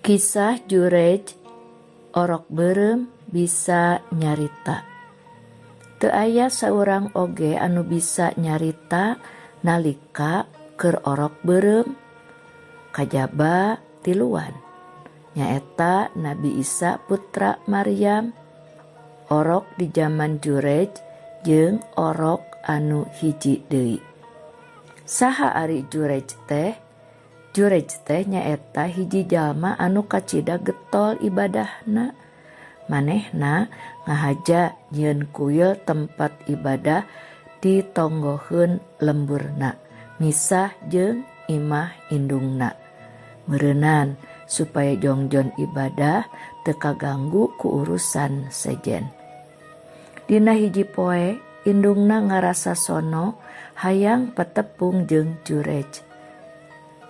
Kisah Jurej, orok berem bisa nyarita. Teu aya saurang oge anu bisa nyarita nalika keur orok berem kajaba tiluan. Nyaeta Nabi Isa putra Maryam, orok di zaman Jurej jeung orok anu hiji deui. Saha ari Jurej teh? Jurej teh nyaeta hiji jalma anu kacida getol ibadahna. Manehna ngahaja nyieun kuil tempat ibadah ditonggoheun lemburna, misah jeung imah indungna. Meureunnan supaya jongjon ibadah teu kaganggu ku urusan sejen. Dina hiji poe indungna ngarasa sono hayang patepung jeung Jurej.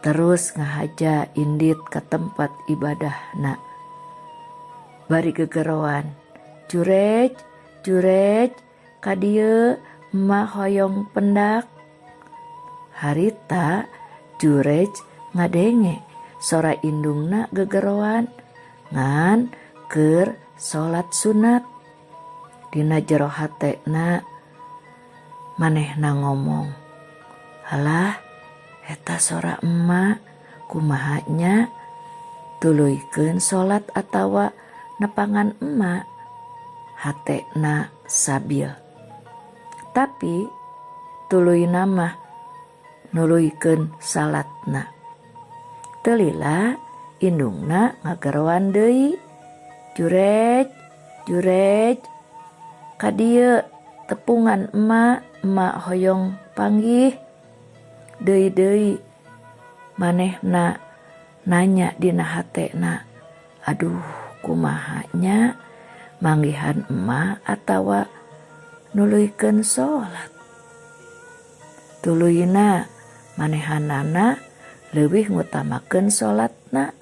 Terus ngahaja indit ke tempat ibadahna. Bari gegeroan, Jurej, Jurej, ka dieu emah hoyong pendak. Harita Jurej ngadenge sora indungna gegeroan ngan keur salat sunat. Dina jero hatena manehna ngomong, halah eta sora emak kumahanya tuluikeun salat atawa nepangan emak. Hatena sabil. Tapi tuluina mah nuluikeun salatna. Teu lila indungna ngageroan deui, Jurej, Jurej, ka dieu tepungan emak hoyong panggih. Deui manehna nanya dina hatena, aduh kumahanya manggihan emak atawa nuluikeun salat. Tuluina manehanana leuwih ngutamakeun salatna.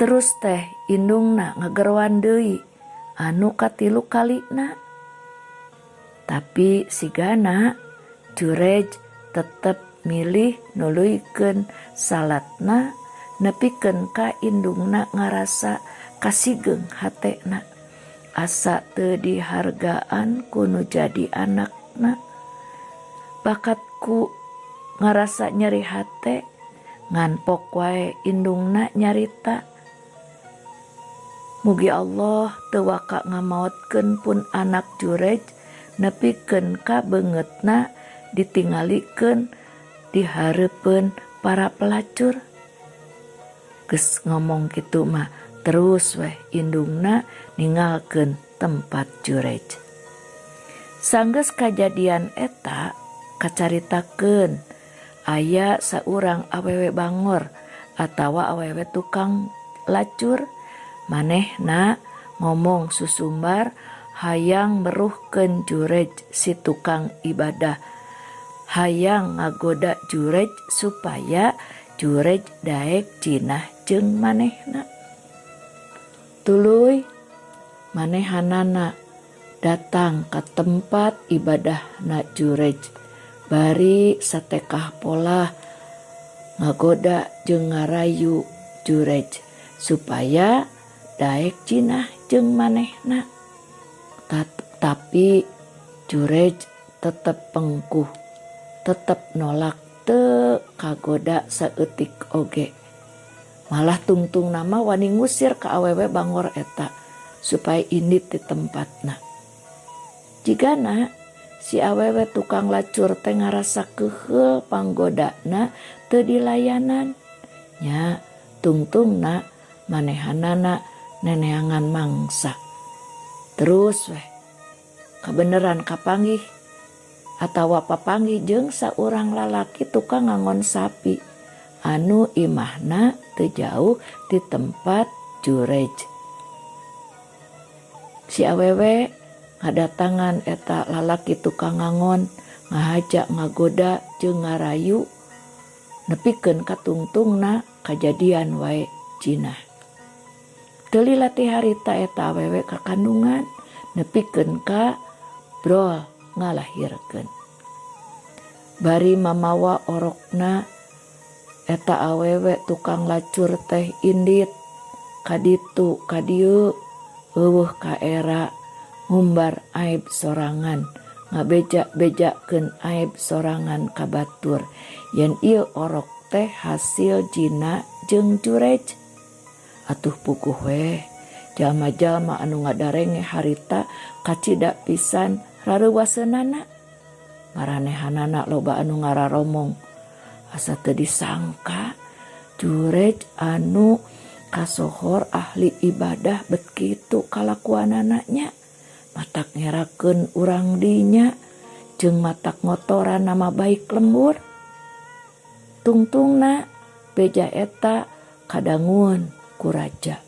Terus teh indungna ngageroan deui anu katilu kalina. Tapi sigana Jurej tetep milih nuluikeun salatna nepikeun ka indungna ngarasa kasigeung hatena. Asa teu dihargaan kunu jadi anakna. Bakatku ngarasa nyeri hate ngan pok wae indungna nyarita. Mugi Allah teu waka ngamaotkeun pun anak Jurej nepikeun ka beungeutna ditinggalikeun di hareupeun para pelacur. Geus ngomong kitu mah terus weh indungna ninggalkeun tempat Jurej. Sanggeus kajadian eta kacaritakeun aya saurang awewe bangor atawa awewe tukang lacur. Manehna ngomong susumbar hayang meruhkeun Jurej si tukang ibadah. Hayang ngagoda Jurej supaya Jurej daek cinah jeung manehna. Tuluy manehanana datang ke tempat ibadahna Jurej. Bari satekah pola ngagoda jeung ngarayu Jurej supaya daek cinah jeung manehna. Tapi Jurej tetep pengkuh, tetep nolak teu kagoda saeutik oge. Malah tungtung nama wani ngusir ka awewe bangor eta supaya indit di tempatna. Jigana si awewe tukang lacur teh ngarasa keheul panggodana teu dilayanan. Nya tungtungna manehanana neneangan mangsa. Terus weh kabeneran kapanggih atawa papanggih jeung saurang lalaki tukang ngangon sapi anu imahna teu jauh di tempat Jurej. Si awewe ngadatangan eta lalaki tukang ngangon ngahaja ngagoda jeung ngarayu nepikeun ka tungtungna kajadian wae jinah. Teu lila ti harita eta awewe kakandungan nepikeun ka brol ngalahirkeun. Bari mamawa orokna Eta awewe tukang lacur teh indit kaditu kadieu eueuh ka era ngumbar aib sorangan ngabejak-bejakeun aib sorangan ka batur yen ieu orok teh hasil jina jeung jurej. Atuh puguh we jalma-jalma anu ngadarenge harita kacida pisan rareuwaseunana. Maranehanana loba anu ngararomong asa teu disangka jurej anu kasohor ahli ibadah bet kitu kalakuanana nya. Matak ngerakeun urang dinya jeung matak ngotoran nama baik lembur. Tungtungna beja eta kadangueun ku raja.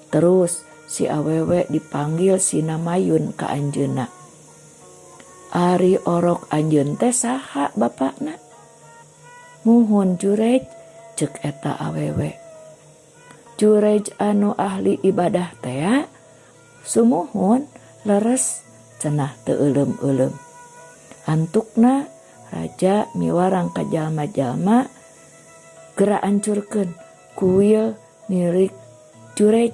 Terus si awewe dipanggil si Namayun ka anjeunna. Ari orok anjeun teh saha bapakna? Muhun jurej, ceuk eta awewe. Jurej anu ahli ibadah teh sumuhun leres cenah teu euleum-euleum. Antukna raja miwarang ka jalma-jalma geura ancurkeun kuil milik jurej.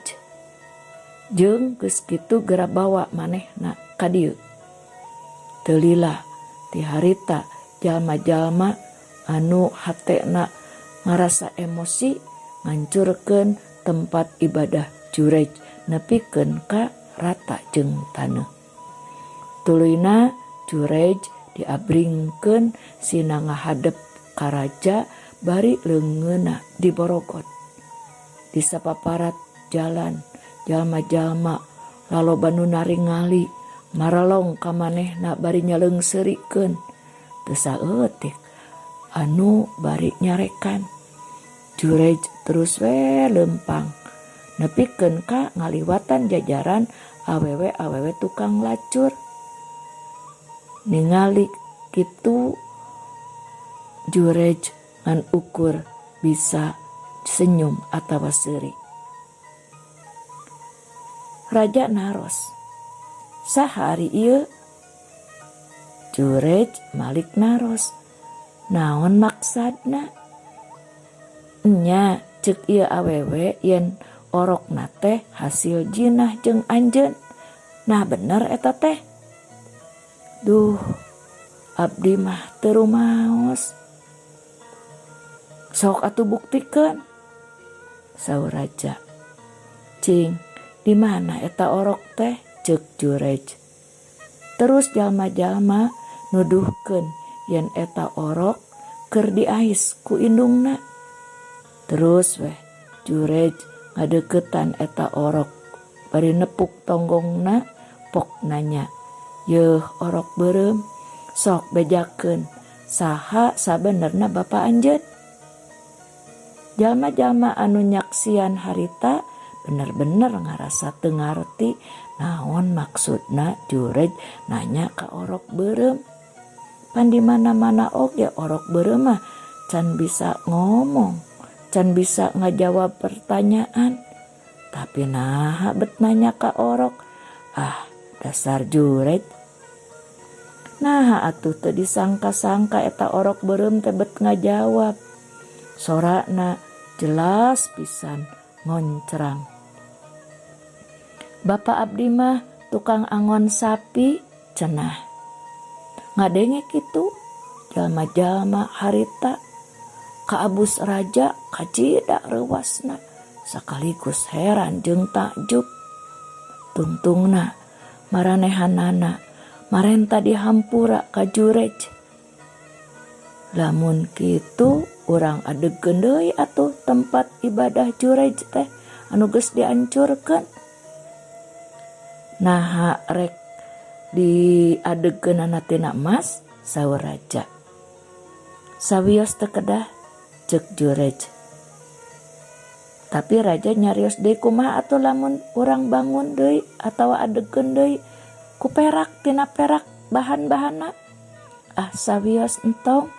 Jeung geus kitu geura bawa manehna ka dieu. Teu lila ti harita jalma-jalma anu hatena ngarasa emosi ngancurkeun tempat ibadah jurej nepikeun ka rata jeung taneuh. Tuluyna jurej diabringkeun sina ngahadep ka raja bari leungeunna diborogot. Di sapaparat jalan jalma-jalma laloba nu naringali marelong ka manehna bari nyaleungseurikeun teu saeutik anu bari nyarekan. Jurej terus we leumpang nepikeun ka ngaliwatan jajaran awewe-awewe tukang lacur. Ningali kitu jurej ngan ukur bisa senyum atawa seuri. Raja naros, saha ari ieu? Jurej malik naros, naon maksadna? Nya ceuk ieu awewe yen orokna teh hasil jinah jeung anjeun. Nah bener eta teh. Duh, abdi mah teu rumaos. Sok atuh buktikeun, saur raja. Cing, di mana eta orok teh? Ceuk jurej. Terus jalma-jalma nuduhkeun yen eta orok keur diais ku indungna. Terus weh jurej ngadeuketan eta orok bari nepuk tonggongna pok nanya, "Yeuh orok beureum, sok bejakeun saha sabenerna bapa anjeun?" Jalma-jalma anu nyaksian harita bener-bener ngarasa teu ngarti naon maksudna jurej nanya ka orok beureum. Pan di mana-mana oge orok beureum mah can bisa ngomong, can bisa ngajawab pertanyaan. Tapi naha bet nanya ka orok, ah dasar jurej. Naha atuh teu disangka-sangka eta orok beureum teh bet ngajawab. Sorana jelas pisan ngoncrang. "Bapak abdi mah tukang angon sapi," cenah. Ngadenge kitu jalma-jalma harita kaabus raja kacida reuasna sakaligus heran jeung takjub. Tungtungna maranehanana marenta dihampura ka jurej. Lamun kitu urang adegeun deui atuh tempat ibadah jurej teh anu geus diancurkeun. Naha rek diadegeunana tina emas, saur raja. "Sawios teu kedah," ceuk jurej. Tapi raja nyarios deui kumaha atuh lamun urang bangun deui atawa adegeun deui ku perak tina perak bahan-bahanna. "Ah sawios entong,"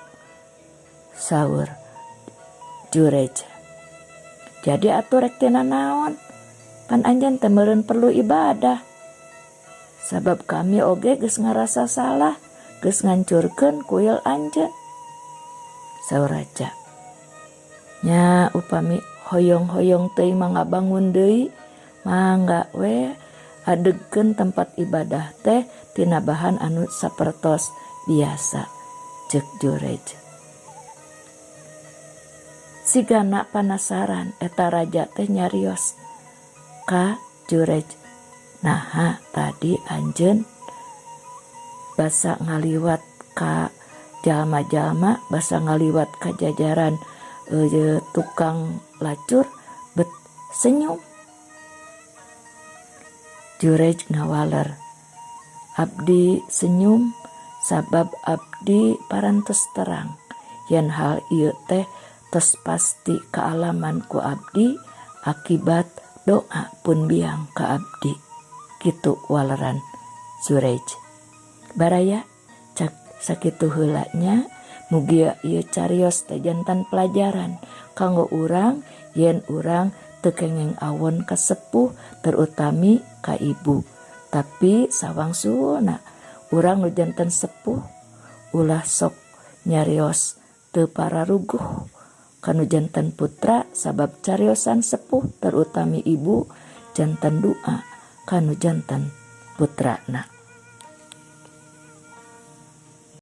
saur jurej. "Jadi atuh rek tina naon? Pan anjeun teh meureun perlu ibadah. Sabab kami oge geus ngarasa salah, geus ngancurkeun kuil anjeun," saur raja. nya upami hoyong-hoyong teuing mangga bangun deui mangga we adegkeun tempat ibadah teh tina bahan anu sapertos biasa ceuk Jurej. Sigana panasaran eta raja teh nyarios ka Jurej, naha tadi anjeun basa ngaliwat ka jalma-jalma, basa ngaliwat ka jajaran tukang lacur bet senyum. Jurej ngawaler, abdi senyum sabab abdi parantos terang yen hal ieu teh tos pasti kaalaman ku abdi akibat doa pun biang ka abdi. Kitu waleran Jurej. Baraya cak sakitu heula nya mugi ieu carios teh jantan pelajaran kanggo urang yen urang teu kengeng awon ka sepuh terutami ka ibu. Tapi sawangsulna urang nu janten sepuh ulah sok nyarios teu pararuguh kanu janten putra sabab cariosan sepuh terutami ibu janten doa kanu janten putrana.